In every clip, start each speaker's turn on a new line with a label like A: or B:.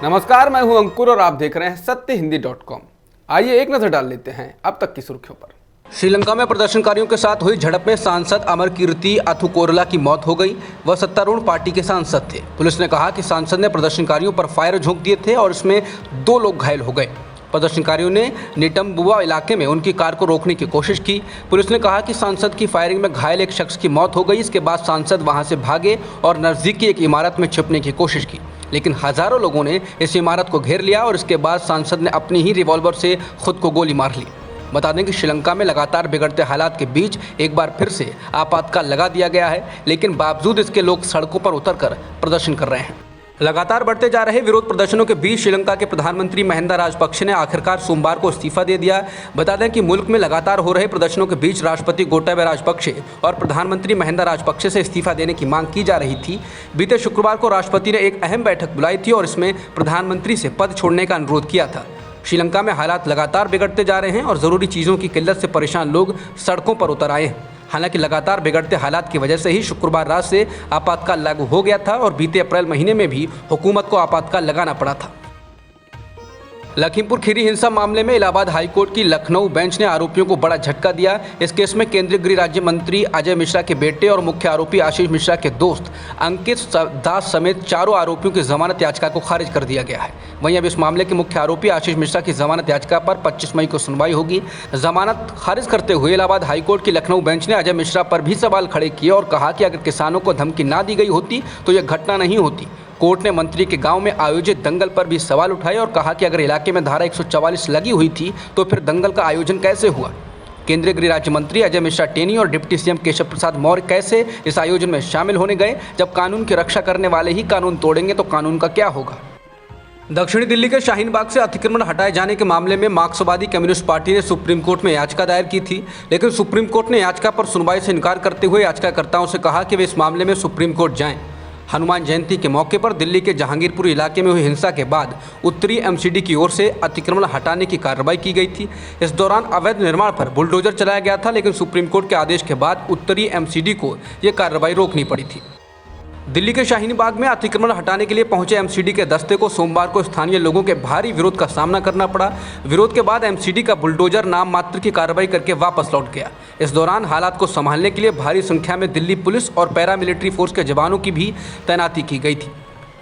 A: नमस्कार, मैं हूं अंकुर और आप देख रहे हैं सत्यहिंदी.com। आइए एक नजर डाल लेते हैं अब तक की सुर्खियों पर।
B: श्रीलंका में प्रदर्शनकारियों के साथ हुई झड़प में सांसद अमरकीर्ति अथुकोरला की मौत हो गई। वह सत्तारूढ़ पार्टी के सांसद थे। पुलिस ने कहा कि सांसद ने प्रदर्शनकारियों पर फायर झोंक दिए थे और इसमें 2 लोग घायल हो गए। प्रदर्शनकारियों ने निटम्बुआ इलाके में उनकी कार को रोकने की कोशिश की। पुलिस ने कहा कि सांसद की फायरिंग में घायल एक शख्स की मौत हो गई। इसके बाद सांसद वहां से भागे और नजदीकी एक इमारत में छिपने की कोशिश की, लेकिन हजारों लोगों ने इस इमारत को घेर लिया और इसके बाद सांसद ने अपनी ही रिवॉल्वर से खुद को गोली मार ली। बता दें कि श्रीलंका में लगातार बिगड़ते हालात के बीच एक बार फिर से आपातकाल लगा दिया गया है, लेकिन बावजूद इसके लोग सड़कों पर उतरकर प्रदर्शन कर रहे हैं। लगातार बढ़ते जा रहे विरोध प्रदर्शनों के बीच श्रीलंका के प्रधानमंत्री महिंदा राजपक्षे ने आखिरकार सोमवार को इस्तीफा दे दिया। बता दें कि मुल्क में लगातार हो रहे प्रदर्शनों के बीच राष्ट्रपति गोटाबया राजपक्षे और प्रधानमंत्री महिंदा राजपक्षे से इस्तीफा देने की मांग की जा रही थी। बीते शुक्रवार को राष्ट्रपति ने एक अहम बैठक बुलाई थी और इसमें प्रधानमंत्री से पद छोड़ने का अनुरोध किया था। श्रीलंका में हालात लगातार बिगड़ते जा रहे हैं और ज़रूरी चीज़ों की किल्लत से परेशान लोग सड़कों पर उतर आए हैं। हालांकि लगातार बिगड़ते हालात की वजह से ही शुक्रवार रात से आपातकाल लागू हो गया था और बीते अप्रैल महीने में भी हुकूमत को आपातकाल लगाना पड़ा था। लखीमपुर खीरी हिंसा मामले में इलाहाबाद हाईकोर्ट की लखनऊ बेंच ने आरोपियों को बड़ा झटका दिया। इस केस में केंद्रीय गृह राज्य मंत्री अजय मिश्रा के बेटे और मुख्य आरोपी आशीष मिश्रा के दोस्त अंकित दास समेत 4 आरोपियों की जमानत याचिका को खारिज कर दिया गया है। वहीं अब इस मामले के मुख्य आरोपी आशीष मिश्रा की जमानत याचिका पर 25 मई को सुनवाई होगी। जमानत खारिज करते हुए इलाहाबाद हाईकोर्ट की लखनऊ बेंच ने अजय मिश्रा पर भी सवाल खड़े किए और कहा कि अगर किसानों को धमकी ना दी गई होती तो यह घटना नहीं होती। कोर्ट ने मंत्री के गांव में आयोजित दंगल पर भी सवाल उठाए और कहा कि अगर इलाके में धारा 144 लगी हुई थी तो फिर दंगल का आयोजन कैसे हुआ। केंद्रीय गृह राज्य मंत्री अजय मिश्रा टेनी और डिप्टी सीएम केशव प्रसाद मौर्य कैसे इस आयोजन में शामिल होने गए। जब कानून की रक्षा करने वाले ही कानून तोड़ेंगे तो कानून का क्या होगा। दक्षिणी दिल्ली के शाहीन बाग से अतिक्रमण हटाए जाने के मामले में मार्क्सवादी कम्युनिस्ट पार्टी ने सुप्रीम कोर्ट में याचिका दायर की थी, लेकिन सुप्रीम कोर्ट ने याचिका पर सुनवाई से इनकार करते हुए याचिकाकर्ताओं से कहा कि वे इस मामले में सुप्रीम कोर्ट जाएं। हनुमान जयंती के मौके पर दिल्ली के जहांगीरपुर इलाके में हुई हिंसा के बाद उत्तरी एमसीडी की ओर से अतिक्रमण हटाने की कार्रवाई की गई थी। इस दौरान अवैध निर्माण पर बुलडोजर चलाया गया था, लेकिन सुप्रीम कोर्ट के आदेश के बाद उत्तरी एमसीडी को ये कार्रवाई रोकनी पड़ी थी। दिल्ली के शाहीन बाग में अतिक्रमण हटाने के लिए पहुंचे एमसीडी के दस्ते को सोमवार को स्थानीय लोगों के भारी विरोध का सामना करना पड़ा। विरोध के बाद एमसीडी का बुलडोजर नाम मात्र की कार्रवाई करके वापस लौट गया। इस दौरान हालात को संभालने के लिए भारी संख्या में दिल्ली पुलिस और पैरामिलिट्री फोर्स के जवानों की भी तैनाती की गई थी।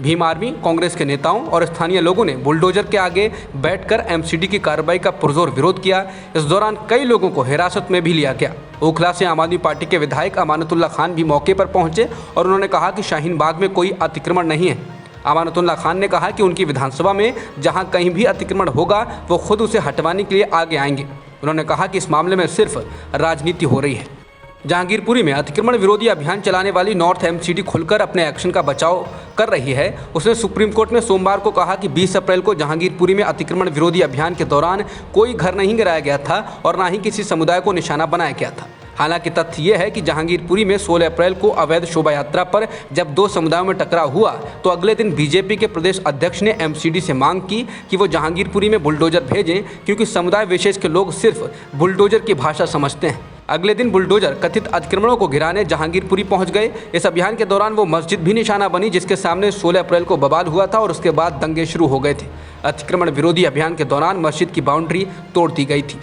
B: भीम आर्मी, कांग्रेस के नेताओं और स्थानीय लोगों ने बुलडोजर के आगे बैठकर एमसीडी की कार्रवाई का पुरजोर विरोध किया। इस दौरान कई लोगों को हिरासत में भी लिया गया। ओखला से आम आदमी पार्टी के विधायक अमानतुल्लाह खान भी मौके पर पहुंचे और उन्होंने कहा कि शाहीन बाग में कोई अतिक्रमण नहीं है। अमानतुल्लाह खान ने कहा कि उनकी विधानसभा में जहां कहीं भी अतिक्रमण होगा वो खुद उसे हटवाने के लिए आगे आएंगे। उन्होंने कहा कि इस मामले में सिर्फ राजनीति हो रही है। जहांगीरपुरी में अतिक्रमण विरोधी अभियान चलाने वाली नॉर्थ एमसीडी खुलकर अपने एक्शन का बचाव कर रही है। उसने सुप्रीम कोर्ट में सोमवार को कहा कि 20 अप्रैल को जहांगीरपुरी में अतिक्रमण विरोधी अभियान के दौरान कोई घर नहीं गिराया गया था और ना ही किसी समुदाय को निशाना बनाया गया था। हालांकि तथ्य ये है कि जहांगीरपुरी में 16 अप्रैल को अवैध शोभा यात्रा पर जब 2 समुदायों में टकराव हुआ तो अगले दिन बीजेपी के प्रदेश अध्यक्ष ने एमसीडी से मांग की कि वो जहांगीरपुरी में बुलडोजर भेजें, क्योंकि समुदाय विशेष के लोग सिर्फ बुलडोजर की भाषा समझते हैं। अगले दिन बुलडोजर कथित अतिक्रमणों को गिराने जहांगीरपुरी पहुंच गए। इस अभियान के दौरान वो मस्जिद भी निशाना बनी जिसके सामने 16 अप्रैल को बवाल हुआ था और उसके बाद दंगे शुरू हो गए थे। अतिक्रमण विरोधी अभियान के दौरान मस्जिद की बाउंड्री तोड़ दी गई थी।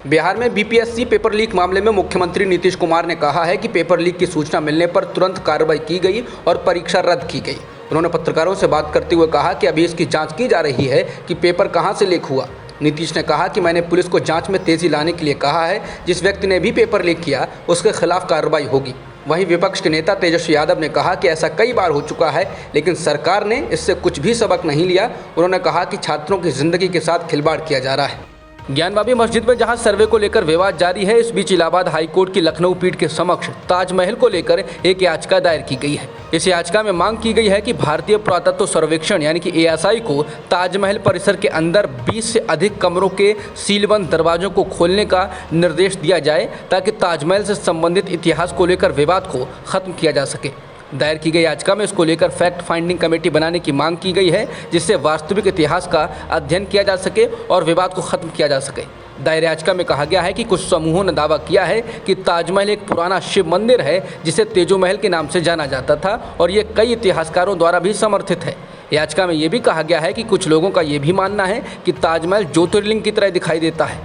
B: बिहार में बीपीएससी पेपर लीक मामले में मुख्यमंत्री नीतीश कुमार ने कहा है कि पेपर लीक की सूचना मिलने पर तुरंत कार्रवाई की गई और परीक्षा रद्द की गई। उन्होंने पत्रकारों से बात करते हुए कहा कि अभी इसकी जांच की जा रही है कि पेपर कहां से लीक हुआ। नीतीश ने कहा कि मैंने पुलिस को जांच में तेजी लाने के लिए कहा है। जिस व्यक्ति ने भी पेपर लीक किया उसके खिलाफ कार्रवाई होगी। वहीं विपक्ष के नेता तेजस्वी यादव ने कहा कि ऐसा कई बार हो चुका है, लेकिन सरकार ने इससे कुछ भी सबक नहीं लिया। उन्होंने कहा कि छात्रों की जिंदगी के साथ खिलवाड़ किया जा रहा है। ज्ञानवापी मस्जिद में जहां सर्वे को लेकर विवाद जारी है, इस बीच इलाहाबाद हाईकोर्ट की लखनऊ पीठ के समक्ष ताजमहल को लेकर एक याचिका दायर की गई है। इस याचिका में मांग की गई है कि भारतीय पुरातत्व सर्वेक्षण यानी कि एएसआई को ताजमहल परिसर के अंदर 20 से अधिक कमरों के सीलबंद दरवाजों को खोलने का निर्देश दिया जाए ताकि ताजमहल से संबंधित इतिहास को लेकर विवाद को खत्म किया जा सके। दायर की गई याचिका में इसको लेकर फैक्ट फाइंडिंग कमेटी बनाने की मांग की गई है, जिससे वास्तविक इतिहास का अध्ययन किया जा सके और विवाद को खत्म किया जा सके। दायर याचिका में कहा गया है कि कुछ समूहों ने दावा किया है कि ताजमहल एक पुराना शिव मंदिर है जिसे तेजो महल के नाम से जाना जाता था और ये कई इतिहासकारों द्वारा भी समर्थित है। याचिका में ये भी कहा गया है कि कुछ लोगों का ये भी मानना है कि ताजमहल ज्योतिर्लिंग की तरह दिखाई देता है।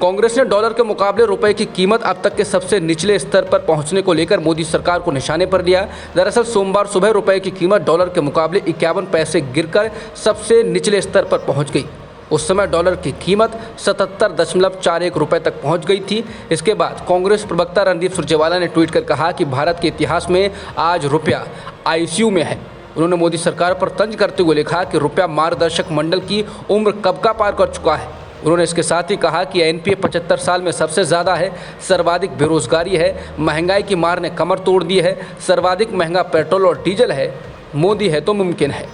B: कांग्रेस ने डॉलर के मुकाबले रुपए की कीमत अब तक के सबसे निचले स्तर पर पहुंचने को लेकर मोदी सरकार को निशाने पर लिया। दरअसल सोमवार सुबह रुपए की कीमत डॉलर के मुकाबले 51 पैसे गिरकर सबसे निचले स्तर पर पहुंच गई। उस समय डॉलर की कीमत 77.41 रुपए तक पहुंच गई थी। इसके बाद कांग्रेस प्रवक्ता रणदीप सुरजेवाला ने ट्वीट कर कहा कि भारत के इतिहास में आज रुपया आईसीयू में है। उन्होंने मोदी सरकार पर तंज करते हुए लिखा कि रुपया मार्गदर्शक मंडल की उम्र कब का पार कर चुका है। उन्होंने इसके साथ ही कहा कि एनपीए 75 साल में सबसे ज़्यादा है, सर्वाधिक बेरोजगारी है, महंगाई की मार ने कमर तोड़ दी है, सर्वाधिक महंगा पेट्रोल और डीजल है, मोदी है तो मुमकिन है।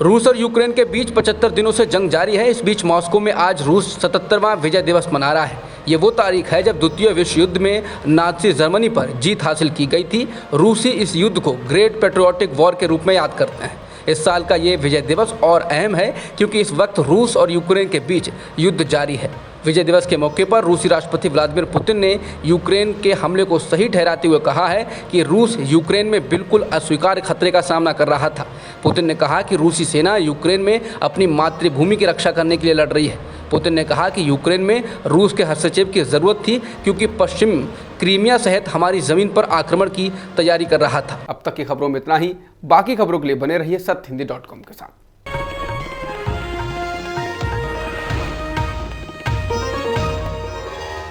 B: रूस और यूक्रेन के बीच 75 दिनों से जंग जारी है। इस बीच मॉस्को में आज रूस 77वां विजय दिवस मना रहा है। ये वो तारीख है जब द्वितीय विश्व युद्ध में नाज़ी जर्मनी पर जीत हासिल की गई थी। रूसी इस युद्ध को ग्रेट पेट्रियोटिक वॉर के रूप में याद करते हैं। इस साल का ये विजय दिवस और अहम है क्योंकि इस वक्त रूस और यूक्रेन के बीच युद्ध जारी है। विजय दिवस के मौके पर रूसी राष्ट्रपति व्लादिमीर पुतिन ने यूक्रेन के हमले को सही ठहराते हुए कहा है कि रूस यूक्रेन में बिल्कुल अस्वीकार्य खतरे का सामना कर रहा था। पुतिन ने कहा कि रूसी सेना यूक्रेन में अपनी मातृभूमि की रक्षा करने के लिए लड़ रही है। पुतिन ने कहा कि यूक्रेन में रूस के हस्तक्षेप की ज़रूरत थी क्योंकि पश्चिम क्रीमिया सहित हमारी ज़मीन पर आक्रमण की तैयारी कर रहा था।
A: अब तक की खबरों में इतना ही। बाकी खबरों के लिए बने रहिए सत्य हिंदी.com के साथ।